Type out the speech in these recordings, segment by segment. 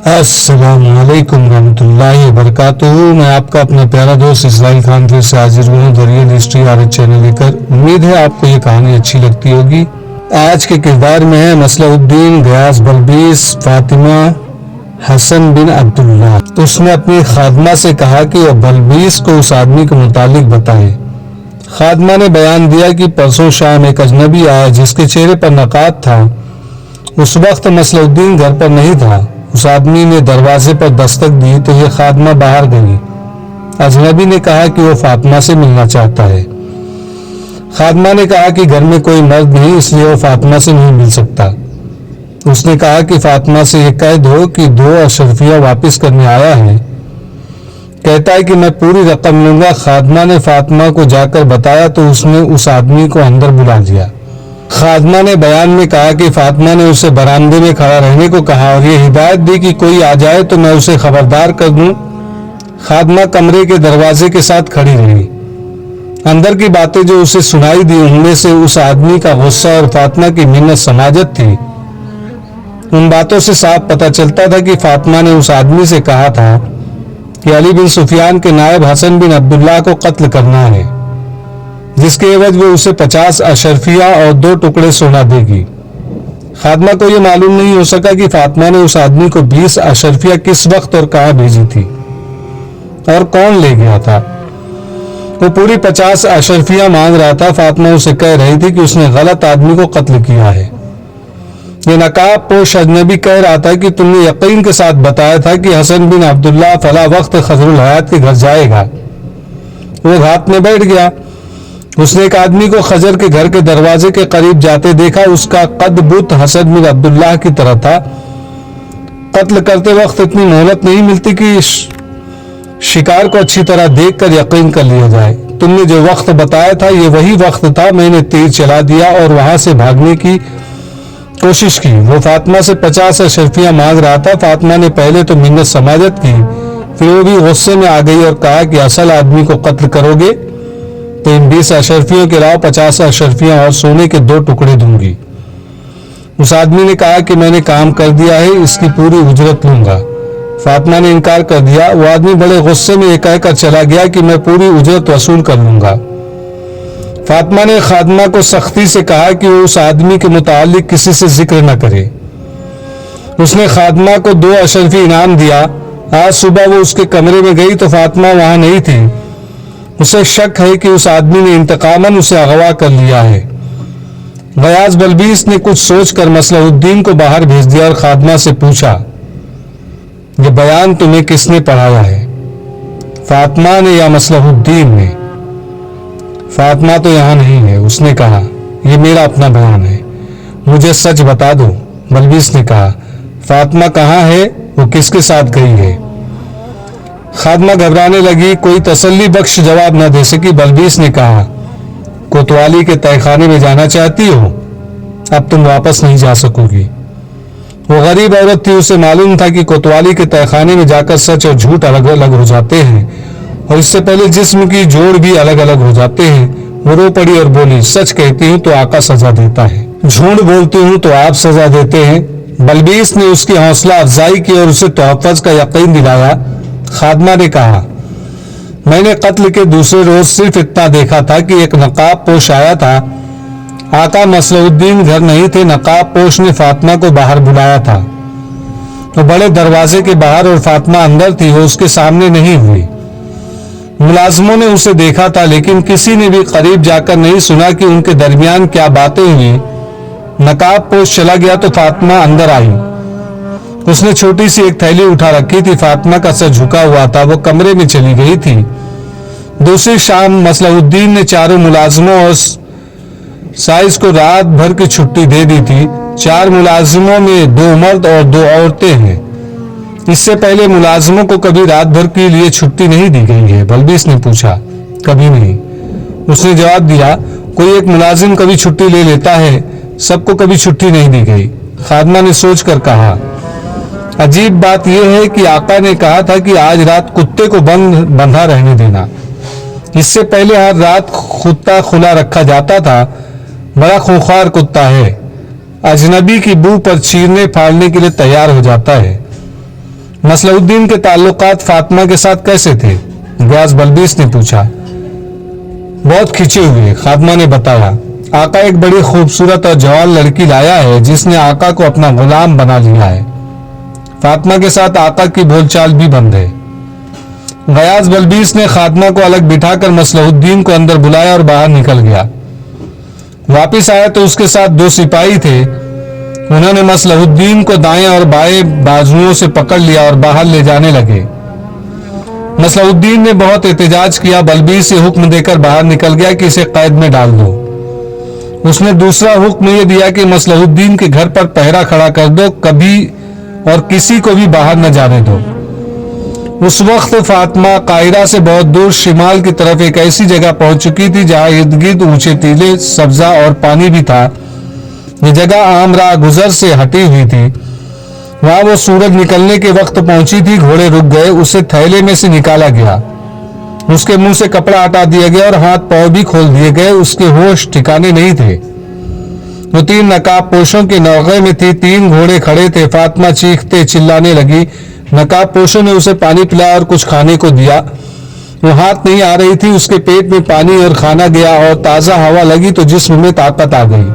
السلام علیکم ورحمۃ اللہ وبرکاتہ۔ میں آپ کا اپنا پیارا دوست اسرائیل خان پھر سے حاضر ہوں the real history art channel لے کر۔ امید ہے آپ کو یہ کہانی اچھی لگتی ہوگی۔ آج کے کردار میں ہے مصلح الدین، غیاث بلبیس، فاطمہ، حسن بن عبداللہ۔ اس نے اپنی خادمہ سے کہا کہ وہ بلبیس کو اس آدمی کے متعلق بتائے۔ خادمہ نے بیان دیا کہ پرسوں شام ایک اجنبی آیا جس کے چہرے پر نقاب تھا۔ اس وقت مصلح الدین گھر پر نہیں تھا۔ اس آدمی نے دروازے پر دستک دی تو یہ خادمہ باہر گئی۔ اجنبی نے کہا کہ وہ فاطمہ سے ملنا چاہتا ہے۔ خادمہ نے کہا کہ گھر میں کوئی مرد نہیں، اس لیے وہ فاطمہ سے نہیں مل سکتا۔ اس نے کہا کہ فاطمہ سے یہ کہہ دو کہ 2 اشرفیہ واپس کرنے آیا ہے، کہتا ہے کہ میں پوری رقم لوں گا۔ خادمہ نے فاطمہ کو جا کر بتایا تو اس نے اس آدمی کو اندر بلا لیا۔ خادمہ نے بیان میں کہا کہ فاطمہ نے اسے برآمدے میں کھڑا رہنے کو کہا اور یہ ہدایت دی کہ کوئی آ جائے تو میں اسے خبردار کر دوں۔ خادمہ کمرے کے دروازے کے ساتھ کھڑی رہی۔ اندر کی باتیں جو اسے سنائی دی ان میں سے اس آدمی کا غصہ اور فاطمہ کی منت سماجت تھی۔ ان باتوں سے صاف پتہ چلتا تھا کہ فاطمہ نے اس آدمی سے کہا تھا کہ علی بن سفیان کے نائب حسن بن عبداللہ کو قتل کرنا ہے، جس کے عوض وہ اسے 50 اشرفیہ اور 2 ٹکڑے سونا دے گی۔ خادمہ کو یہ معلوم نہیں ہو سکا کہ فاطمہ نے اس آدمی کو 20 اشرفیہ کس وقت اور کہاں بھیجی تھی اور کون لے گیا تھا۔ وہ پوری 50 اشرفیہ مانگ رہا تھا۔ فاطمہ اسے کہہ رہی تھی کہ اس نے غلط آدمی کو قتل کیا ہے۔ یہ نقاب پوش اجنبی کہہ رہا تھا کہ تم نے یقین کے ساتھ بتایا تھا کہ حسن بن عبداللہ فلاں وقت خضر الحیات کے گھر جائے گا۔ وہ گھات میں بیٹھ گیا۔ اس نے ایک آدمی کو خضر کے گھر کے دروازے کے قریب جاتے دیکھا۔ اس کا قد بت حسن بن عبداللہ کی طرح تھا۔ قتل کرتے وقت اتنی مہلت نہیں ملتی کہ شکار کو اچھی طرح دیکھ کر یقین کر لیا جائے۔ تم نے جو وقت بتایا تھا یہ وہی وقت تھا۔ میں نے تیر چلا دیا اور وہاں سے بھاگنے کی کوشش کی۔ وہ فاطمہ سے 50 اشرفیہ مانگ رہا تھا۔ فاطمہ نے پہلے تو منت سماجت کی، پھر وہ بھی غصے میں آ گئی اور کہا کہ اصل آدمی کو قتل کرو گے تو ان 20 اشرفیوں کے علاوہ 50 اشرفیہ اور سونے کے 2 ٹکڑے دوں گی۔ اس آدمی نے کہا کہ میں نے کام کر دیا ہے، اس کی پوری اجرت لوں گا۔ فاطمہ نے انکار کر دیا۔ وہ آدمی بڑے غصے میں یہ کہہ کر چلا گیا کہ میں پوری اجرت وصول کر لوں گا۔ فاطمہ نے خادمہ کو سختی سے کہا کہ وہ اس آدمی کے متعلق کسی سے ذکر نہ کرے۔ اس نے خادمہ کو 2 اشرفی انعام دیا۔ آج صبح وہ اس کے کمرے میں گئی تو فاطمہ وہاں نہیں تھی۔ اسے شک ہے کہ اس آدمی نے انتقاماً اسے اغوا کر لیا ہے۔ غیاث بلبیس نے کچھ سوچ کر مصلح الدین کو باہر بھیج دیا اور خادمہ سے پوچھا، یہ بیان تمہیں کس نے پڑھایا ہے؟ فاطمہ نے یا مصلح الدین نے؟ فاطمہ تو یہاں نہیں ہے۔ اس نے کہا، یہ میرا اپنا بیان ہے، مجھے سچ بتا دو۔ بلبیس نے کہا، فاطمہ کہاں ہے؟ وہ کس کے ساتھ گئی ہے؟ خادمہ گھبرانے لگی، کوئی تسلی بخش جواب نہ دے سکی۔ بلبیس نے کہا، کوتوالی کے تہہ خانے میں جانا چاہتی ہو؟ اب تم واپس نہیں جا سکو گی۔ وہ غریب عورت تھی، اسے معلوم تھا کہ کوتوالی کے تہہ خانے میں جا کر سچ اور جھوٹ الگ الگ ہو جاتے ہیں اور اس سے پہلے جسم کی جوڑ بھی الگ الگ ہو جاتے ہیں۔ وہ رو پڑی اور بولی، سچ کہتی ہوں تو آقا سزا دیتا ہے، جھوٹ بولتی ہوں تو آپ سزا دیتے ہیں۔ بلبیس نے اس کی حوصلہ افزائی کی اور اسے تحفظ کا یقین دلایا۔ خادمہ نے کہا، میں نے قتل کے دوسرے روز صرف اتنا دیکھا تھا کہ ایک نقاب پوش آیا تھا۔ آقا مصلح الدین گھر نہیں تھے۔ نقاب پوش نے فاطمہ کو باہر بلایا تھا۔ وہ بڑے دروازے کے باہر اور فاطمہ اندر تھی، وہ اس کے سامنے نہیں ہوئی۔ ملازموں نے اسے دیکھا تھا لیکن کسی نے بھی قریب جا کر نہیں سنا کہ ان کے درمیان کیا باتیں ہوئی۔ نقاب پوش چلا گیا تو فاطمہ اندر آئی۔ اس نے چھوٹی سی ایک تھیلی اٹھا رکھی تھی۔ فاطمہ کا سر جھکا ہوا تھا، وہ کمرے میں چلی گئی تھی۔ دوسری شام مصلح الدین نے 4 ملازموں اور سائز کو رات بھر کی چھٹی دے دی تھی۔ 4 ملازموں میں 2 مرد اور 2 عورتیں ہیں۔ اس سے پہلے ملازموں کو کبھی رات بھر کے لیے چھٹی نہیں دی گئی ہے؟ بلبیس نے پوچھا۔ کبھی نہیں، اس نے جواب دیا۔ کوئی ایک ملازم کبھی چھٹی لے لیتا ہے، سب کو کبھی چھٹی نہیں دی گئی۔ خادمہ نے سوچ کر کہا، عجیب بات یہ ہے کہ آقا نے کہا تھا کہ آج رات کتے کو بندھا رہنے دینا۔ اس سے پہلے ہر رات کتا کھلا رکھا جاتا تھا۔ بڑا خوخار کتا ہے، اجنبی کی بو پر چیرنے پھاڑنے کے لیے تیار ہو جاتا ہے۔ मसलह उद्दीन के ताल्लुकात फातिमा के साथ कैसे थे? गयास बल्बीस ने पूछा। बहुत खिंचे हुए, फातिमा ने बताया। आका एक बड़ी खूबसूरत और जवान लड़की लाया है जिसने आका को अपना गुलाम बना लिया है। फातिमा के साथ आका की बोलचाल भी बंद है। गयास बल्बीस ने फातिमा को अलग बिठाकर मसलहुद्दीन को अंदर बुलाया और बाहर निकल गया। वापिस आया तो उसके साथ 2 सिपाही थे। उन्होंने मसलहुद्दीन को दाएं और बाएं बाजुओं से पकड़ लिया और बाहर ले जाने लगे। मसलहुद्दीन ने बहुत एहतजाज किया। बल्बीस ये हुक्म देकर बाहर निकल गया कि इसे कैद में डाल दो। उसने दूसरा हुक्म यह दिया कि मसलहुद्दीन के घर पर पहरा खड़ा कर दो, कभी और किसी को भी बाहर न जाने दो। उस वक्त फातिमा काहिरा से बहुत दूर शिमाल की तरफ एक ऐसी जगह पहुंच चुकी थी जहां इर्द गिर्द ऊंचे टीले, सब्जा और पानी भी था। ये जगह आम राह गुजर से हटी हुई थी। वहां वो सूरज निकलने के वक्त पहुंची थी। घोड़े रुक गए। उसे थैले में से निकाला गया। उसके मुंह से कपड़ा हटा दिया गया और हाथ पांव भी खोल दिए गए। उसके होश ठिकाने नहीं थे। वो 3 नकाब पोशों के नौगे में थी। 3 घोड़े खड़े थे। फातिमा चीखते चिल्लाने लगी। नकाब पोशों ने उसे पानी पिलाया और कुछ खाने को दिया। वो हाथ नहीं आ रही थी। उसके पेट में पानी और खाना गया और ताजा हवा लगी तो जिस्म में ताकत आ गई।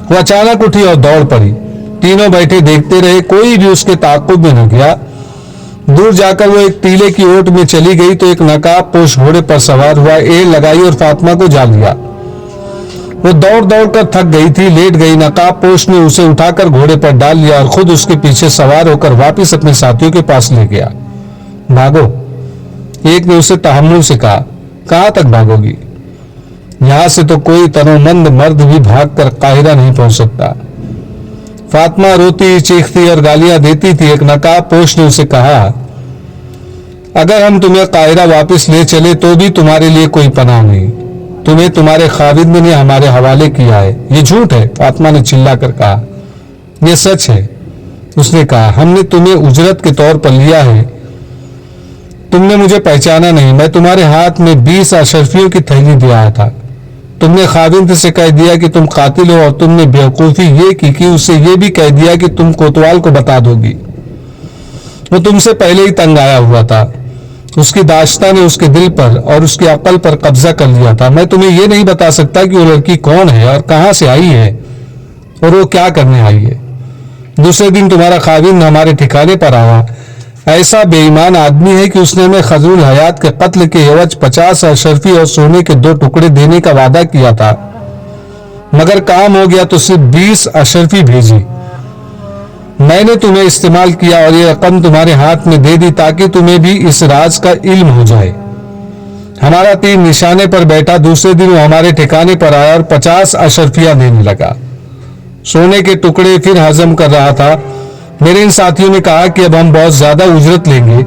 वो अचानक उठी और दौड़ पड़ी। तीनों बैठे देखते रहे। कोई भी उसके ताक़ुब में न गया। दूर जाकर वो एक टीले की ओट में चली गई तो एक नकाब पोश घोड़े पर सवार हुआ, एड़ लगाई और फातिमा को जा लिया। वो दौड़ दौड़ कर थक गई थी, लेट गई। नकाब पोश ने उसे उठाकर घोड़े पर डाल लिया और खुद उसके पीछे सवार होकर वापिस अपने साथियों के पास ले गया। भागो, एक ने उसे तहम्मुल से कहा। कहां तक भागोगी? यहां से तो कोई तनोमंद मर्द भी भागकर काहिरा नहीं पहुंच सकता। फातिमा रोती चीखती और गालियां देती थी। एक नकाब पोश ने उसे कहा, अगर हम तुम्हें काहिरा वापस ले चले तो भी तुम्हारे लिए कोई पनाह नहीं। तुम्हें तुम्हारे खाविंद ने हमारे हवाले किया है। ये झूठ है, फातिमा ने चिल्लाकर कहा। यह सच है, उसने कहा। हमने तुम्हें उजरत के तौर पर लिया है। तुमने मुझे पहचाना नहीं। मैं तुम्हारे हाथ में 20 अशरफियों की थैली दे आया था। तुमने खाविंद से कह दिया कि तुम कातिल हो और तुमने बेवकूफी ये की कि उससे ये भी कह दिया कि तुम कोतवाल को बता दोगी। वो तुमसे पहले ही तंग आया हुआ था। उसकी दाश्ता ने उसके दिल पर और उसकी अकल पर कब्जा कर लिया था। मैं तुम्हें ये नहीं बता सकता कि वो लड़की कौन है और कहां से आई है और वो क्या करने आई है। दूसरे दिन तुम्हारा खाविंद हमारे ठिकाने पर आया। ऐसा बेईमान आदमी है कि उसने हमें खजरुल हयात के कत्ल के एवज 50 अशरफी और सोने के 2 टुकड़े देने का वादा किया था, मगर काम हो गया तो सिर्फ 20 अशरफी भेजी। मैंने तुम्हें इस्तेमाल किया और ये रकम तुम्हारे हाथ में दे दी ताकि तुम्हें भी इस राज का इल्म हो जाए। हमारा तीर निशाने पर बैठा। दूसरे दिन वो हमारे ठिकाने पर आया और 50 अशरफियां देने लगा। सोने के टुकड़े फिर हजम कर रहा था। मेरे इन साथियों ने कहा कि अब हम बहुत ज्यादा उजरत लेंगे।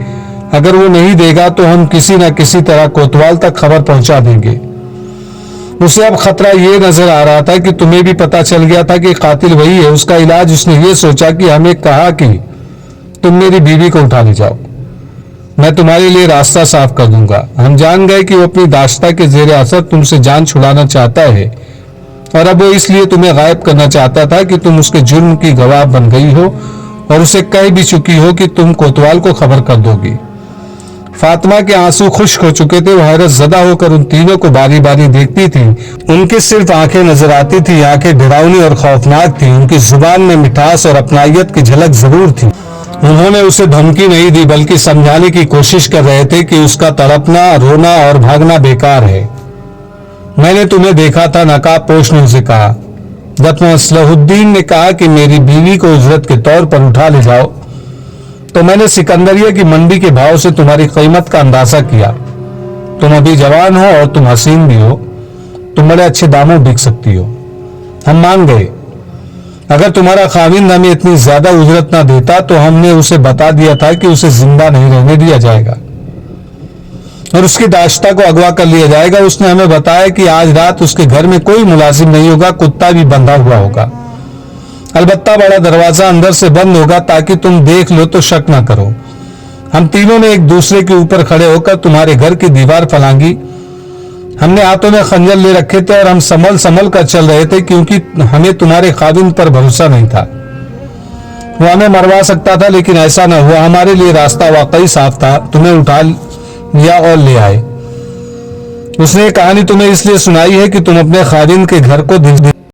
अगर वो नहीं देगा तो हम किसी न किसी तरह कोतवाल तक खबर पहुंचा देंगे। उसे अब खतरा ये नजर आ रहा था कि तुम्हें भी पता चल गया था कि कातिल वही है। उसका इलाज उसने ये सोचा कि हमें कहा कि तुम मेरी बीवी को उठा ले जाओ, मैं तुम्हारे लिए रास्ता साफ कर दूंगा। हम जान गए कि वो अपनी दाश्ता के जेर असर तुमसे जान छुड़ाना चाहता है और अब वो इसलिए तुम्हें गायब करना चाहता था कि तुम उसके जुर्म की गवाह बन गई हो और उसे कह भी चुकी हो कि तुम कोतवाल को खबर कर दोगी। फातिमा के आंसू खुश्क हो चुके थे। वो हैरत ज़दा होकर उन तीनों को बारी बारी देखती थी। उनकी सिर्फ आंखें नजर आती थी। आंखें डरावनी और खौफनाक थी। उनकी जुबान में मिठास और अपनायत की झलक जरूर थी। उन्होंने उसे धमकी नहीं दी बल्कि समझाने की कोशिश कर रहे थे कि उसका तड़पना, रोना और भागना बेकार है। मैंने तुम्हें देखा था, नकाब पोश ने उसे कहा। जब मसलहुद्दीन ने कहा कि मेरी बीवी को उजरत के तौर पर उठा ले जाओ तो मैंने सिकंदरिया की मंडी के भाव से तुम्हारी कीमत का अंदाजा किया। तुम अभी जवान हो और तुम हसीन भी हो। तुम बड़े अच्छे दामों बिक सकती हो। हम मान गए। अगर तुम्हारा खाविंद हमें इतनी ज्यादा उजरत ना देता तो हमने उसे बता दिया था कि उसे जिंदा नहीं रहने दिया जाएगा और उसकी दाश्ता को अगवा कर लिया जाएगा। उसने हमें बताया कि आज रात उसके घर में कोई मुलाजिम नहीं होगा, कुत्ता भी बंधा हुआ होगा। अलबत्ता बड़ा दरवाजा अंदर से बंद होगा ताकि तुम देख लो तो शक ना करो। हम तीनों ने एक दूसरे के ऊपर खड़े होकर तुम्हारे घर की दीवार फलांगी। हमने हाथों में खंजर ले रखे थे और हम संभल संभल कर चल रहे थे क्योंकि हमें तुम्हारे खाविंद पर भरोसा नहीं था। وہ ہمیں مروا سکتا تھا لیکن ایسا نہ ہوا. ہمارے لیے راستہ واقعی صاف تھا. تمہیں اٹھا لیا اور لے آئے. اس نے یہ کہانی تمہیں اس لیے سنائی ہے کہ تم اپنے خادم کے گھر کو